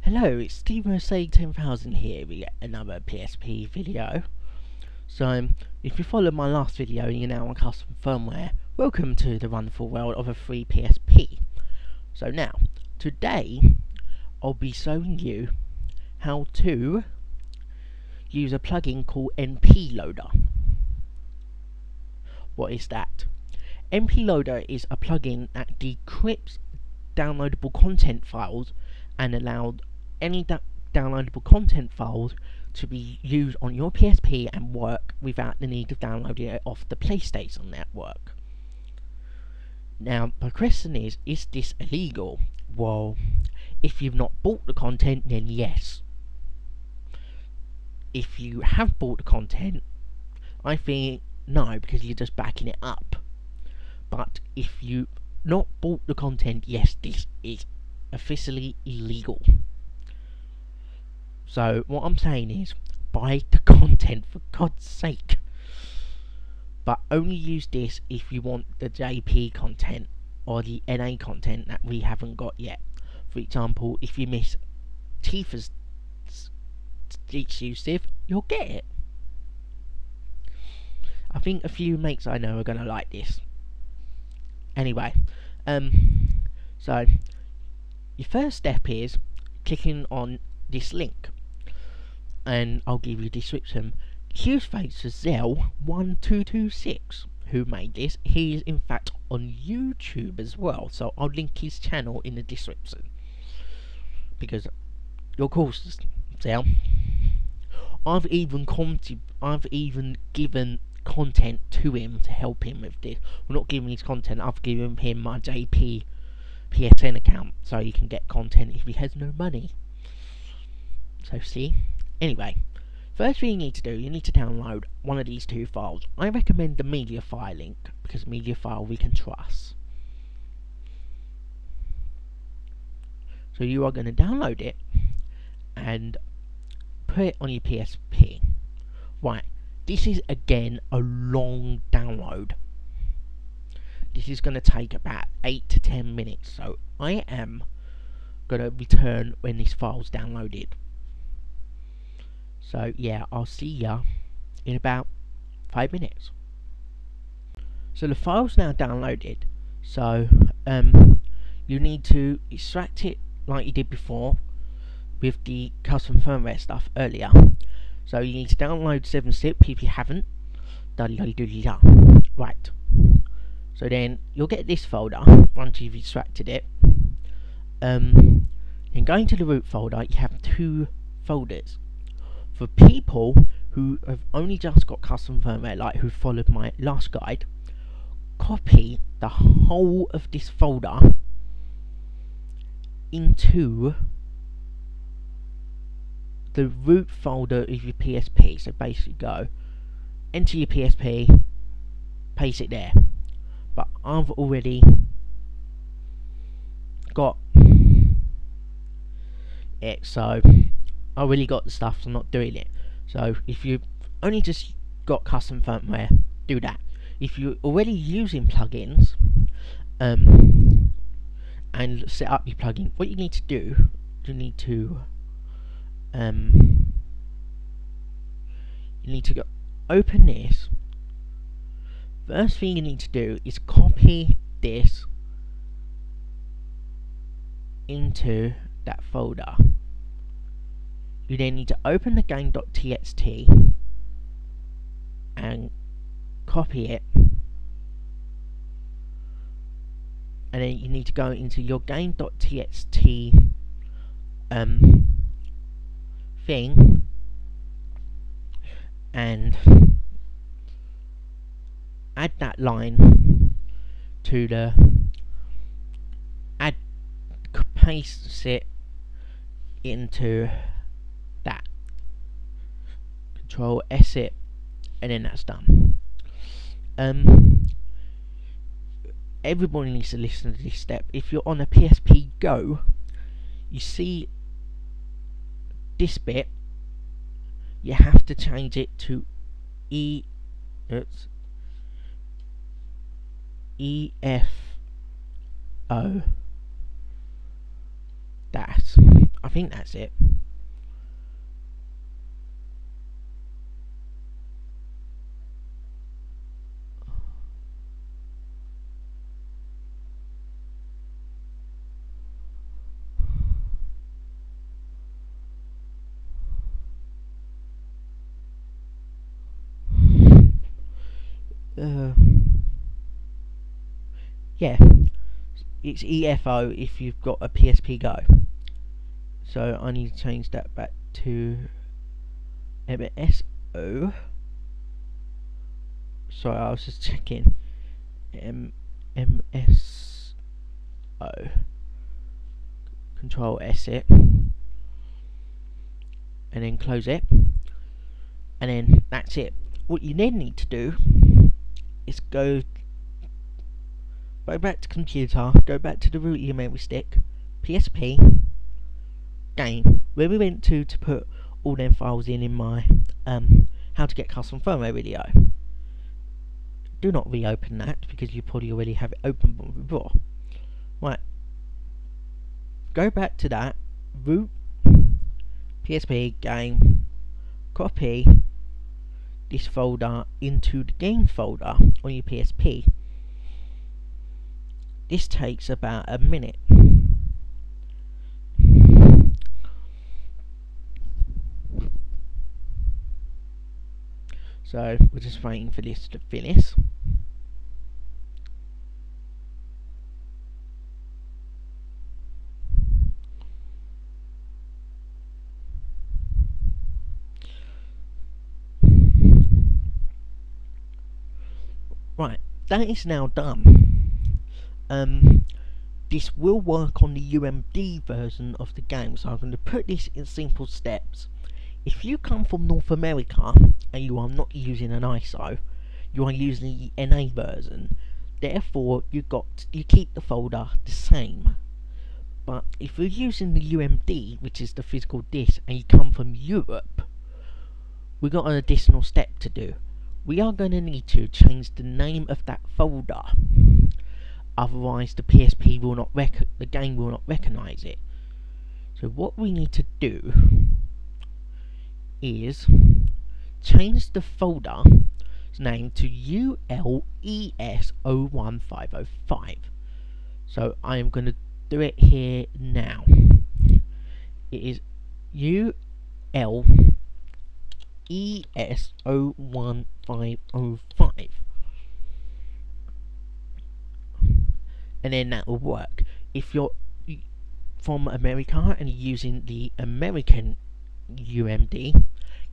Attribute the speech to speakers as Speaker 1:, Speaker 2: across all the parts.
Speaker 1: Hello, it's Stephen Say 10,000 here with yet another PSP video. So, if you followed my last video and you're now on custom firmware, welcome to the wonderful world of a free PSP. So now, today, I'll be showing you how to use a plugin called NP Loader. What is that? NP Loader is a plugin that decrypts downloadable content files and allows any downloadable content files to be used on your PSP and work without the need of downloading it off the PlayStation network. Now, the question is this illegal? Well, if you've not bought the content, then yes. If you have bought the content, I think no, because you're just backing it up. But if you not bought the content, yes, this is officially illegal. So what I'm saying is, buy the content for God's sake. But only use this if you want the JP content or the NA content that we haven't got yet. For example, if you miss Tifa's exclusive, you'll get it. I think a few mates I know are gonna like this. Anyway, so your first step is clicking on this link, and I'll give you a description. Huge thanks to Zell1226 who made this. He is in fact on YouTube as well, so I'll link his channel in the description. Because your course, Zell, I've even given content to him to help him with this. Well, not giving his content, I've given him my JP PSN account so he can get content if he has no money. So see? Anyway, first thing you need to do, you need to download one of these two files. I recommend the media file link, because media file we can trust. So you are going to download it and put it on your PSP. Right, this is again a long download. This is going to take about 8 to 10 minutes, so I am going to return when this file's downloaded. So yeah, I'll see ya in about 5 minutes. So the file's now downloaded, so you need to extract it like you did before with the custom firmware stuff earlier. So you need to download 7-zip if you haven't. Right. So then you'll get this folder once you've extracted it. Then going to the root folder, you have two folders. For people who have only just got custom firmware, like who followed my last guide, copy the whole of this folder into the root folder of your PSP. So basically go, enter your PSP, paste it there. But I've already got it, so I really got the stuff, so I'm not doing it. So if you only just got custom firmware, do that. If you're already using plugins and set up your plugin, what you need to do, you need to go open this. First thing you need to do is copy this into that folder. You then need to open the game.txt and copy it, and then you need to go into your game.txt thing and add that line to the paste it into that. Control S it, and then that's done. Everybody needs to listen to this step. If you're on a PSP Go, you see this bit, you have to change it to EFO. That I think that's it. Yeah, it's EFO if you've got a PSP Go. So I need to change that back to MSO. Sorry, I was just checking. MSO. Control S it, and then close it, and then that's it. What you then need to do is go back to computer, go back to the root of your memory stick, PSP, game, where we went to put all them files in my how to get custom firmware video. Do not reopen that because you probably already have it open before. Right, go back to that, root, PSP, game, copy this folder into the game folder on your PSP. This takes about a minute. So we're just waiting for this to finish. Right, that is now done. This will work on the UMD version of the game, so I'm going to put this in simple steps. If you come from North America and you are not using an ISO, you are using the NA version. Therefore, you keep the folder the same. But if you're using the UMD, which is the physical disk, and you come from Europe, we've got an additional step to do. We are going to need to change the name of that folder. Otherwise, the PSP will not the game will not recognize it. So what we need to do is change the folder's name to ULES01505. So I am going to do it here now. It is ULES01505. And then that will work. If you're from America and you're using the American UMD,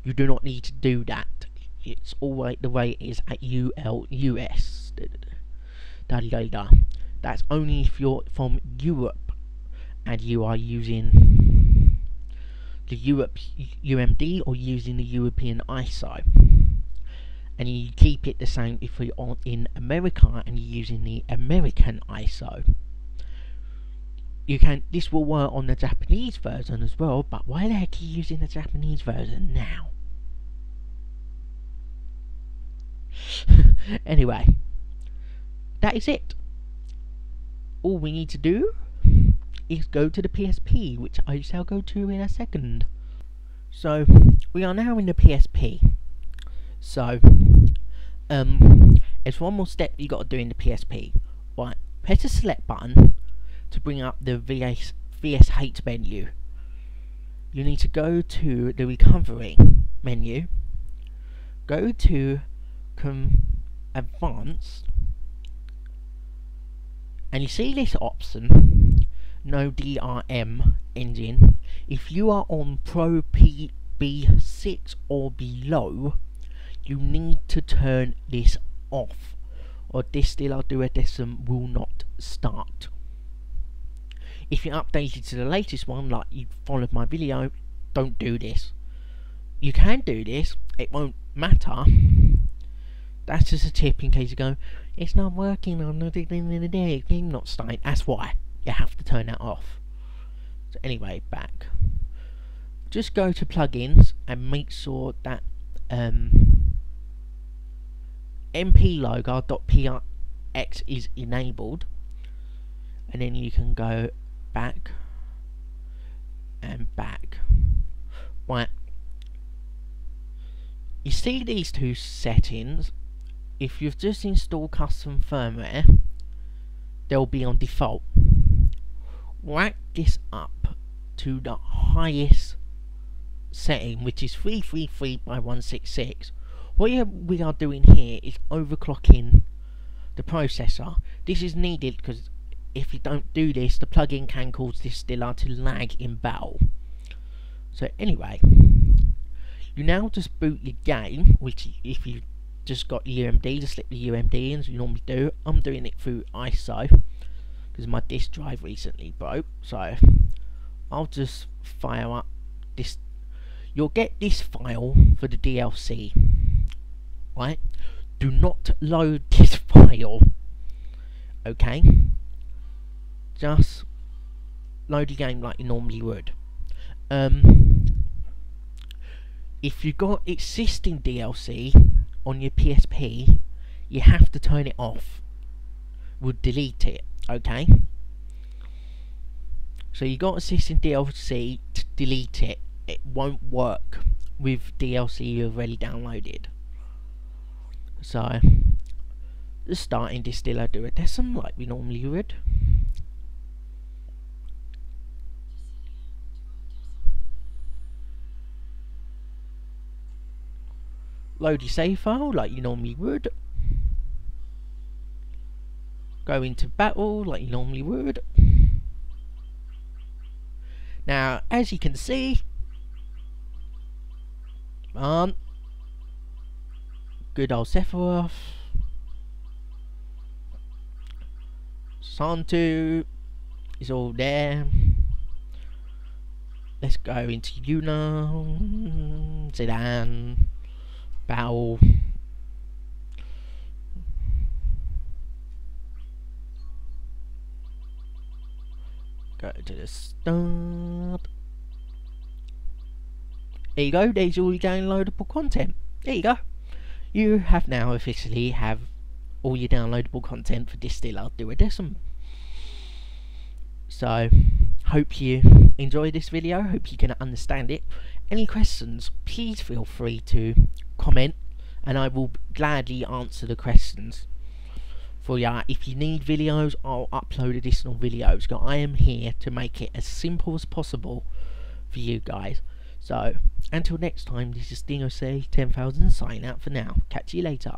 Speaker 1: you do not need to do that. It's always the way it is at ULUS. That's only if you're from Europe and you are using the Europe UMD or using the European ISO. And you keep it the same if you're in America and you're using the American ISO. This will work on the Japanese version as well, but why the heck are you using the Japanese version now? Anyway, that is it. All we need to do is go to the PSP, which I shall go to in a second. So, we are now in the PSP. So, there's one more step you got to do in the PSP. Right, press the select button to bring up the VSH menu. You need to go to the recovery menu, go to advanced, and you see this option, no DRM engine. If you are on Pro PB6 or below, you need to turn this off, or Dissidia duodecim will not start. If you're updated to the latest one, like you followed my video, don't do this. You can do this, it won't matter. That's just a tip in case you go, it's not working, I'm not doing the day, game not starting. That's why you have to turn that off. So anyway, back. Just go to plugins and make sure that mplogger.px is enabled, and then you can go back and back. Right, you see these two settings. If you've just installed custom firmware, they'll be on default. Whack this up to the highest setting, which is 333 by 166. What we are doing here is overclocking the processor. This is needed because if you don't do this, the plugin can cause Dissidia to lag in battle. So anyway, you now just boot your game, which if you just got UMD, just slip the UMD in as you normally do. I'm doing it through ISO because my disk drive recently broke, so I'll just fire up this. You'll get this file for the DLC, right? Do not load this file, okay? Just load the game like you normally would. If you got existing DLC on your PSP, you have to turn it off. We'll delete it, okay? So you got existing DLC, to delete it. It won't work with DLC you've already downloaded. So just starting Dissidia duodecim like we normally would. Load your save file like you normally would. Go into battle like you normally would. Now, as you can see, good old Sephiroth, Santu is all there. Let's go into Yuna, Zidane, Battle. Go to the start. There you go, there's all your downloadable content. There you go. You have now officially have all your downloadable content for Dissidia duodecim. So, hope you enjoyed this video, hope you can understand it. Any questions, please feel free to comment and I will gladly answer the questions for ya. If you need videos, I'll upload additional videos. I am here to make it as simple as possible for you guys. So, until next time, this is DinoC 10,000 sign out for now. Catch you later.